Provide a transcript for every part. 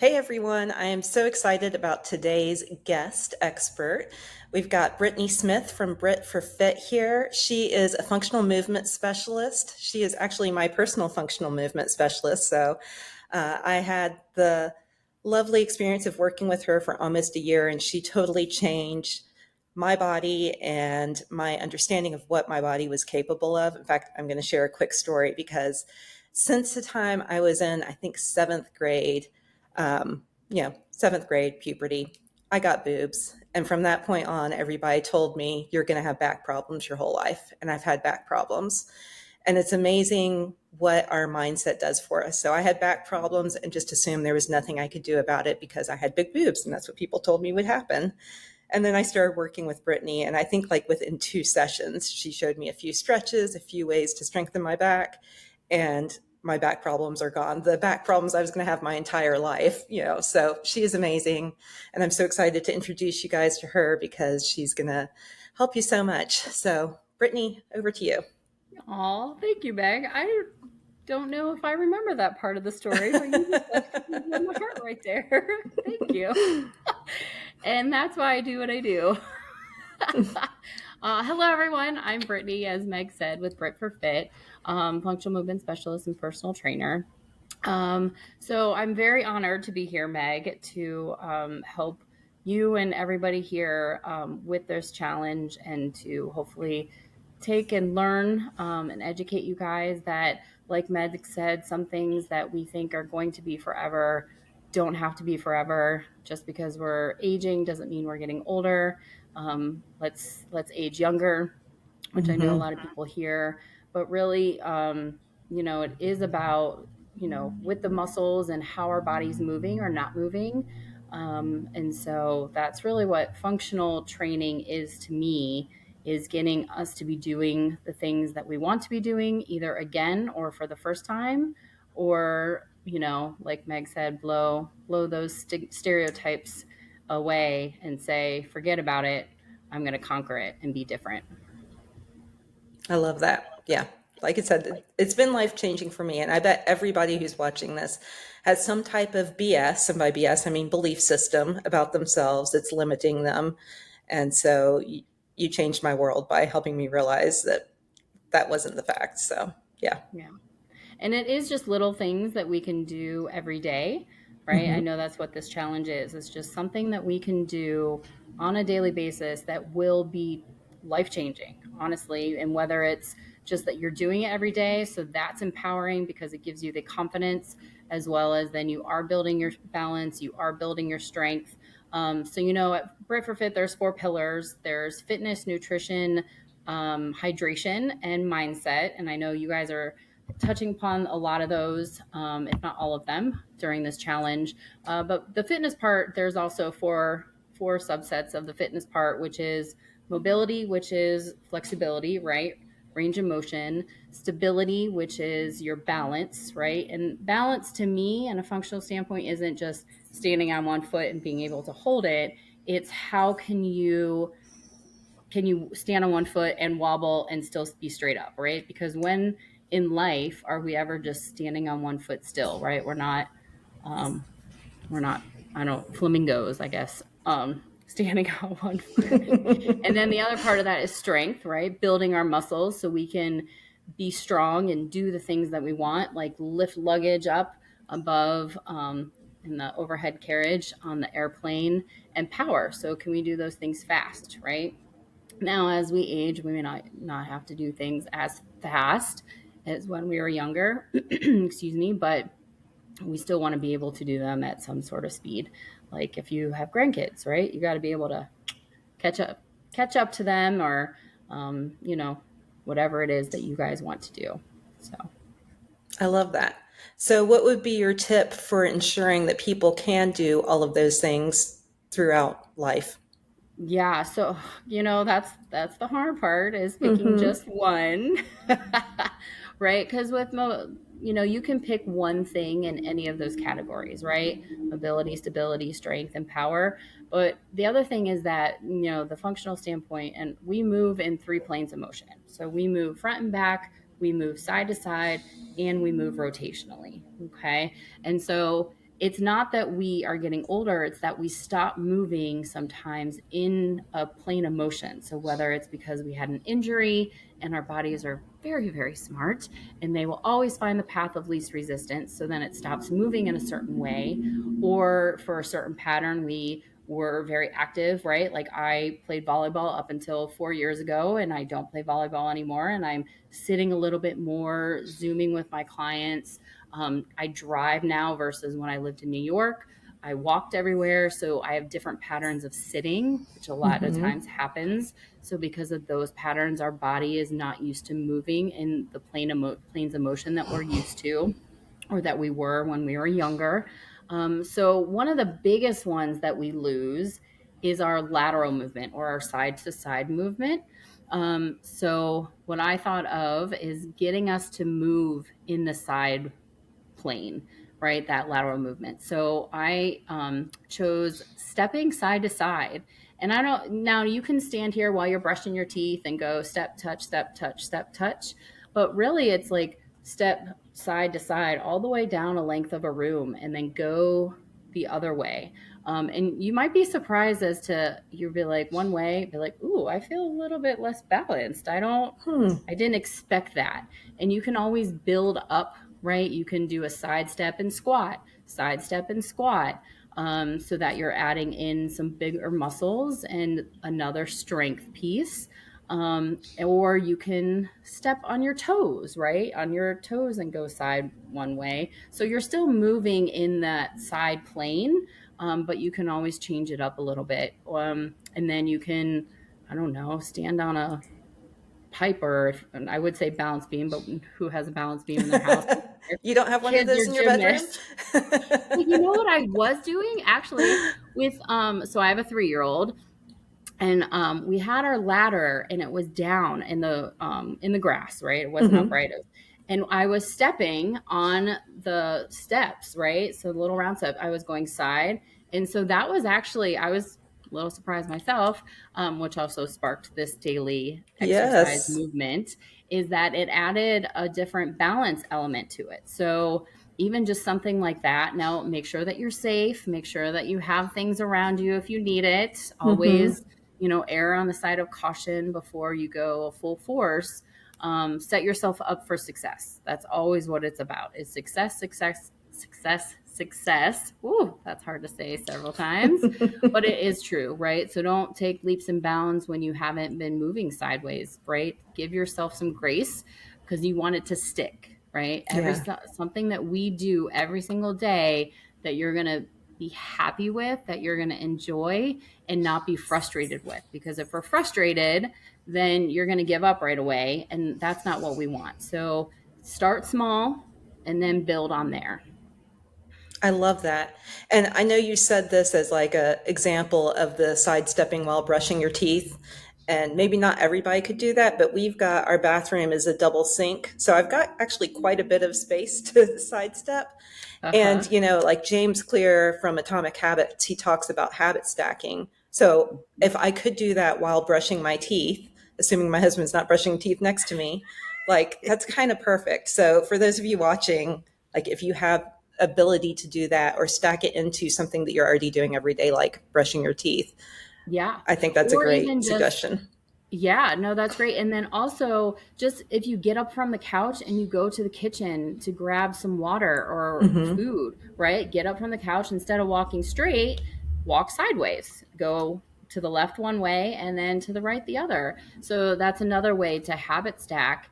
Hey everyone, I am so excited about today's guest expert. We've got Brittany Smith from Brit for Fit here. She is a functional movement specialist. She is actually my personal functional movement specialist. So I had the lovely experience of working with her for almost a year, and she totally changed my body and my understanding of what my body was capable of. In fact, I'm going to share a quick story because since the time I was in, I think, seventh grade, seventh grade puberty, I got boobs. And from that point on, everybody told me, you're going to have back problems your whole life. And I've had back problems. And it's amazing what our mindset does for us. So I had back problems and just assumed there was nothing I could do about it because I had big boobs. And that's what people told me would happen. And then I started working with Brittany. And I think like within 2 sessions, she showed me a few stretches, a few ways to strengthen my back. And my back problems are gone. The back problems I was going to have my entire life. So she is amazing. And I'm so excited to introduce you guys to her because she's going to help you so much. So Brittany, over to you. Oh, thank you, Meg. I don't know if I remember that part of the story, but you just lifted me in my heart right there. Thank you. And that's why I do what I do. Hello, everyone. I'm Brittany, as Meg said, with Brit for Fit, functional movement specialist and personal trainer. So I'm very honored to be here, Meg, to help you and everybody here with this challenge and to hopefully take and learn and educate you guys that, like Meg said, some things that we think are going to be forever don't have to be forever. Just because we're aging doesn't mean we're getting older. Let's age younger, which I know a Mm-hmm. lot of people hear, but really, it is about, with the muscles and how our body's moving or not moving. And so that's really what functional training is to me, is getting us to be doing the things that we want to be doing either again or for the first time, or, like Meg said, blow those stereotypes away and say, forget about it. I'm going to conquer it and be different. I love that. Yeah. Like I said, it's been life changing for me. And I bet everybody who's watching this has some type of BS. And by BS, I mean belief system about themselves that's limiting them. And so you changed my world by helping me realize that that wasn't the fact. So, yeah. Yeah. And it is just little things that we can do every day, right? I Mm-hmm. know that's what this challenge is. It's just something that we can do on a daily basis that will be life changing, honestly. And whether it's just that you're doing it every day, so that's empowering because it gives you the confidence, as well as then you are building your balance, you are building your strength. So at Brit for Fit, there's 4 pillars. There's fitness, nutrition, hydration, and mindset. And I know you guys are touching upon a lot of those, if not all of them, during this challenge. But the fitness part, there's also four subsets of the fitness part, which is mobility, which is flexibility, right? Range of motion, stability, which is your balance, right? And balance to me, and a functional standpoint, isn't just standing on one foot and being able to hold it. It's how can you stand on one foot and wobble and still be straight up, right? Because when in life are we ever just standing on one foot still, right? Um, we're not, I don't, flamingos, I guess, standing on one foot. And then the other part of that is strength, right? Building our muscles so we can be strong and do the things that we want, like lift luggage up above in the overhead carriage on the airplane, and power. So can we do those things fast, right? Now, as we age, we may not have to do things as fast as when we were younger, excuse me, but we still want to be able to do them at some sort of speed. Like if you have grandkids, right? You got to be able to catch up, catch up to them, or um, you know, whatever it is that you guys want to do. So. I love that. So, what would be your tip for ensuring that people can do all of those things throughout life? Yeah, so that's the hard part, is picking Mm-hmm. just one. Right? Because you can pick one thing in any of those categories, right? Mobility, stability, strength, and power. But the other thing is that, the functional standpoint, and we move in 3 planes of motion. So we move front and back, we move side to side, and we move rotationally. Okay. And so it's not that we are getting older, it's that we stop moving sometimes in a plane of motion. So whether it's because we had an injury, and our bodies are very, very smart, and they will always find the path of least resistance. So then it stops moving in a certain way, or for a certain pattern, we were very active, right? Like I played volleyball up until 4 years ago, and I don't play volleyball anymore. And I'm sitting a little bit more, Zooming with my clients. I drive now versus when I lived in New York. I walked everywhere. So I have different patterns of sitting, which a lot of Mm-hmm. times happens. So because of those patterns, our body is not used to moving in the planes of motion that we're used to, or that we were when we were younger. So one of the biggest ones that we lose is our lateral movement, or our side to side movement. So what I thought of is getting us to move in the side plane, right? That lateral movement. So I chose stepping side to side. And I don't, now you can stand here while you're brushing your teeth and go step, touch, step, touch, step, touch. But really, it's like step side to side all the way down a length of a room and then go the other way. And you might be surprised as to, you'll be like one way, be like, ooh, I feel a little bit less balanced. Hmm. I didn't expect that. And you can always build up, right? You can do a side step and squat, so that you're adding in some bigger muscles and another strength piece. Or you can step on your toes, right? On your toes and go side one way. So you're still moving in that side plane, but you can always change it up a little bit. And then you can, I don't know, stand on a Piper, and I would say balance beam, but who has a balance beam in their house? You don't have one of Kids those are in your bedroom? gymnasts. Well, you know what I was doing actually with so I have a 3-year-old, and we had our ladder, and it was down in the grass, right? It wasn't Hmm. upright. And I was stepping on the steps, right? So the little round step, I was going side. And so that was actually, I was a little surprised myself, which also sparked this daily exercise Yes. movement, is that it added a different balance element to it. So even just something like that. Now, make sure that you're safe, make sure that you have things around you if you need it. Hmm. Always, err on the side of caution before you go full force. Set yourself up for success. That's always what it's about, is success, success, success, success. Ooh, that's hard to say several times, but it is true, right? So don't take leaps and bounds when you haven't been moving sideways, right? Give yourself some grace, because you want it to stick, right? Yeah. Something that we do every single day that you're going to be happy with, that you're going to enjoy, and not be frustrated with. Because if we're frustrated, then you're going to give up right away. And that's not what we want. So start small and then build on there. I love that. And I know you said this as like a example of the sidestepping while brushing your teeth. And maybe not everybody could do that, but we've got our bathroom is a double sink. So I've got actually quite a bit of space to sidestep. Uh And, huh. like James Clear from Atomic Habits, he talks about habit stacking. So if I could do that while brushing my teeth, assuming my husband's not brushing teeth next to me, like that's kind of perfect. So for those of you watching, like if you have ability to do that or stack it into something that you're already doing every day, like brushing your teeth, Yeah. I think that's a Or even great just, suggestion. yeah, no, that's great. And then also, just if you get up from the couch and you go to the kitchen to grab some water or Hmm. food, right? Get up from the couch, instead of walking straight, walk sideways. Go to the left one way and then to the right the other. So that's another way to habit stack,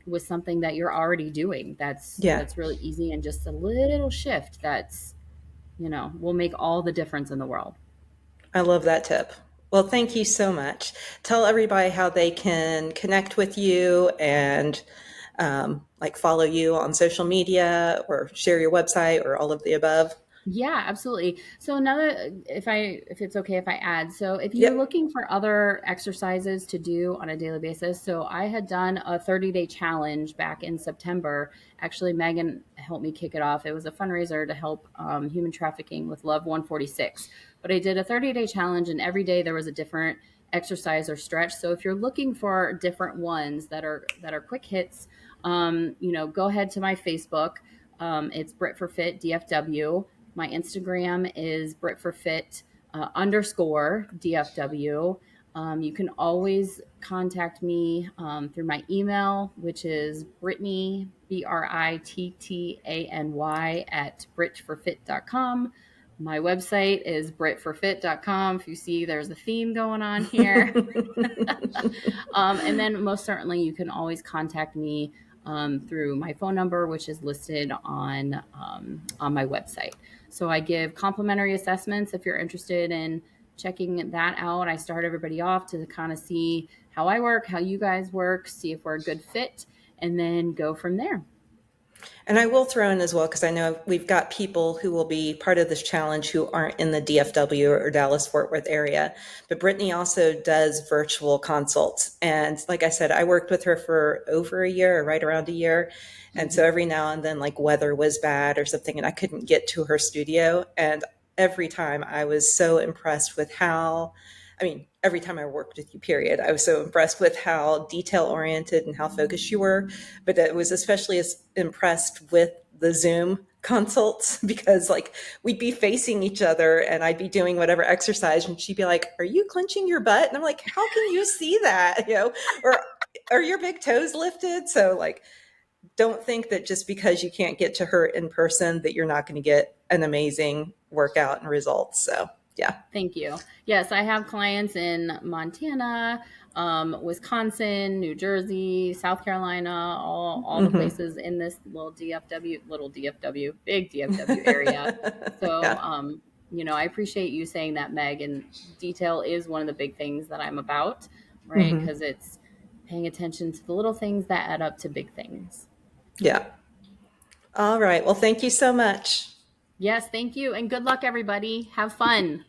with something that you're already doing. Yeah, That's really easy, and just a little shift that's, will make all the difference in the world. I love that tip. Well, thank you so much. Tell everybody how they can connect with you and like follow you on social media or share your website or all of the above. Yeah, absolutely. So another, if it's okay if I add, so if you're Yep. looking for other exercises to do on a daily basis, so I had done a 30-day challenge back in September. Actually, Megan helped me kick it off. It was a fundraiser to help human trafficking with Love 146. But I did a 30-day challenge, and every day there was a different exercise or stretch. So if you're looking for different ones that are quick hits, go ahead to my Facebook. It's Brit for Fit DFW. My Instagram is Brit for Fit underscore DFW. You can always contact me through my email, which is Brittany, BRITTANY, at britforfit.com. My website is britforfit.com. If you see there's a theme going on here. And then most certainly you can always contact me through my phone number, which is listed on my website. So I give complimentary assessments if you're interested in checking that out. I start everybody off to kind of see how I work, how you guys work, see if we're a good fit, and then go from there. And I will throw in as well, because I know we've got people who will be part of this challenge who aren't in the DFW or Dallas Fort Worth area. But Brittany also does virtual consults. And like I said, I worked with her for over a year, or right around a year. And so Mm-hmm. every now and then, like weather was bad or something, and I couldn't get to her studio. And every time I was so impressed with how, I mean, every time I worked with you, period, I was so impressed with how detail oriented and how focused you were. But I was especially as impressed with the Zoom consults, because like we'd be facing each other and I'd be doing whatever exercise and she'd be like, "Are you clenching your butt?" And I'm like, "How can you see that?" Or "Are your big toes lifted?" So like, don't think that just because you can't get to her in person that you're not going to get an amazing workout and results. So yeah. Thank you. Yes, I have clients in Montana, Wisconsin, New Jersey, South Carolina, all the Mm-hmm. places in this big DFW area. So, Yeah. I appreciate you saying that, Meg. And detail is one of the big things that I'm about, right? Mm-hmm. Because it's paying attention to the little things that add up to big things. Yeah. All right. Well, thank you so much. Yes, thank you. And good luck, everybody. Have fun.